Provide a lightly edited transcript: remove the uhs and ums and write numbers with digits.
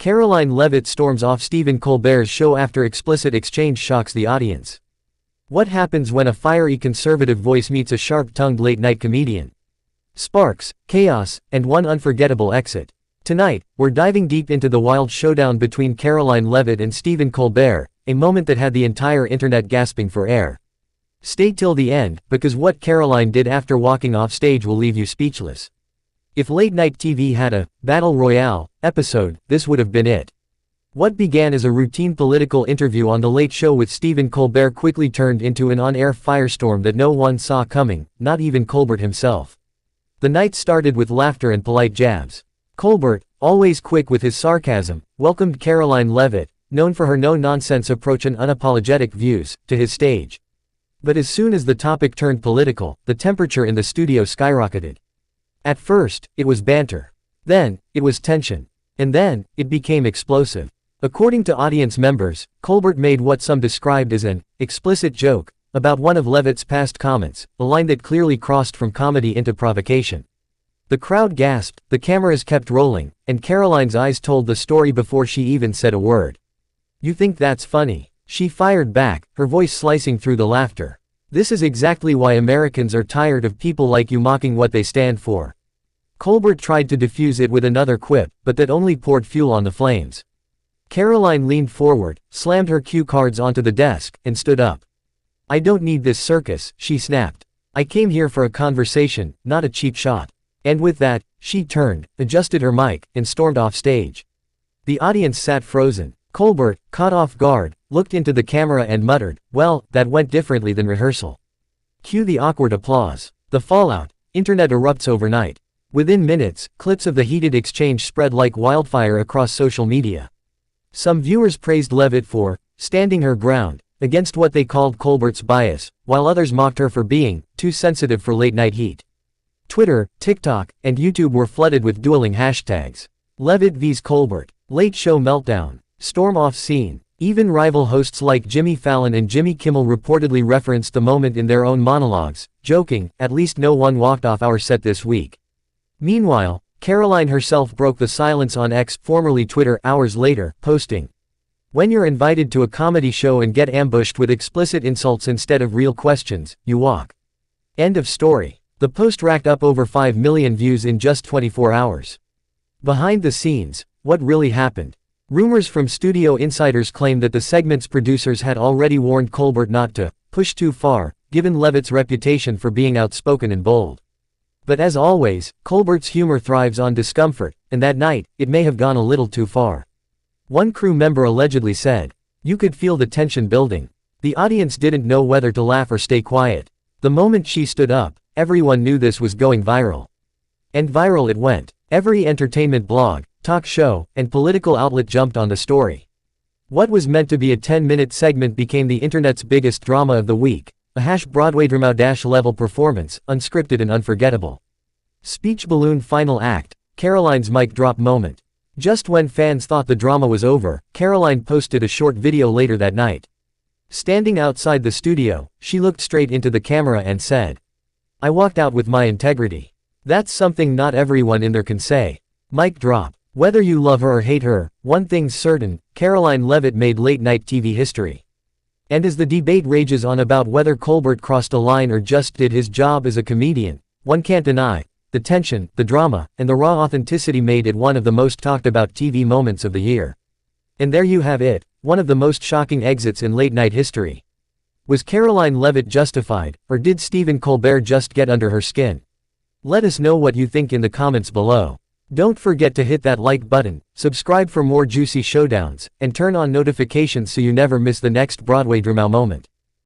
Karoline Leavitt storms off Stephen Colbert's show after explicit exchange shocks the audience. What happens when a fiery conservative voice meets a sharp-tongued late-night comedian? Sparks, chaos, and one unforgettable exit. Tonight, we're diving deep into the wild showdown between Karoline Leavitt and Stephen Colbert, a moment that had the entire internet gasping for air. Stay till the end, because what Karoline did after walking off stage will leave you speechless. If late-night TV had a Battle Royale episode, this would have been it. What began as a routine political interview on The Late Show with Stephen Colbert quickly turned into an on-air firestorm that no one saw coming, not even Colbert himself. The night started with laughter and polite jabs. Colbert, always quick with his sarcasm, welcomed Karoline Leavitt, known for her no-nonsense approach and unapologetic views, to his stage. But as soon as the topic turned political, the temperature in the studio skyrocketed. At first, it was banter. Then, it was tension. And then, it became explosive. According to audience members, Colbert made what some described as an explicit joke about one of Leavitt's past comments, a line that clearly crossed from comedy into provocation. The crowd gasped, the cameras kept rolling, and Karoline's eyes told the story before she even said a word. "You think that's funny?" she fired back, her voice slicing through the laughter. "This is exactly why Americans are tired of people like you mocking what they stand for." Colbert tried to defuse it with another quip, but that only poured fuel on the flames. Karoline leaned forward, slammed her cue cards onto the desk, and stood up. "I don't need this circus," she snapped. "I came here for a conversation, not a cheap shot." And with that, she turned, adjusted her mic, and stormed off stage. The audience sat frozen. Colbert, caught off guard, looked into the camera and muttered, "Well, that went differently than rehearsal." Cue the awkward applause. The fallout. Internet erupts overnight. Within minutes, clips of the heated exchange spread like wildfire across social media. Some viewers praised Leavitt for standing her ground against what they called Colbert's bias, while others mocked her for being too sensitive for late-night heat. Twitter, TikTok, and YouTube were flooded with dueling hashtags. Leavitt vs Colbert. Late Show meltdown. Storm off scene. Even rival hosts like Jimmy Fallon and Jimmy Kimmel reportedly referenced the moment in their own monologues, joking, "At least no one walked off our set this week." Meanwhile, Karoline herself broke the silence on X, formerly Twitter, hours later, posting, "When you're invited to a comedy show and get ambushed with explicit insults instead of real questions, you walk." End of story. The post racked up over 5 million views in just 24 hours. Behind the scenes, what really happened? Rumors from studio insiders claim that the segment's producers had already warned Colbert not to push too far, given Leavitt's reputation for being outspoken and bold. But as always, Colbert's humor thrives on discomfort, and that night, it may have gone a little too far. One crew member allegedly said, "You could feel the tension building. The audience didn't know whether to laugh or stay quiet. The moment she stood up, everyone knew this was going viral." And viral it went. Every entertainment blog, talk show, and political outlet jumped on the story. What was meant to be a 10-minute segment became the internet's biggest drama of the week, a Broadway drama-level performance, unscripted and unforgettable. Speech balloon final act, Karoline's mic drop moment. Just when fans thought the drama was over, Karoline posted a short video later that night. Standing outside the studio, she looked straight into the camera and said, "I walked out with my integrity. That's something not everyone in there can say." Mic drop. Whether you love her or hate her, one thing's certain, Karoline Leavitt made late-night TV history. And as the debate rages on about whether Colbert crossed a line or just did his job as a comedian, one can't deny the tension, the drama, and the raw authenticity made it one of the most talked about TV moments of the year. And there you have it, one of the most shocking exits in late-night history. Was Karoline Leavitt justified, or did Stephen Colbert just get under her skin? Let us know what you think in the comments below. Don't forget to hit that like button, subscribe for more juicy showdowns, and turn on notifications so you never miss the next Broadway drama moment.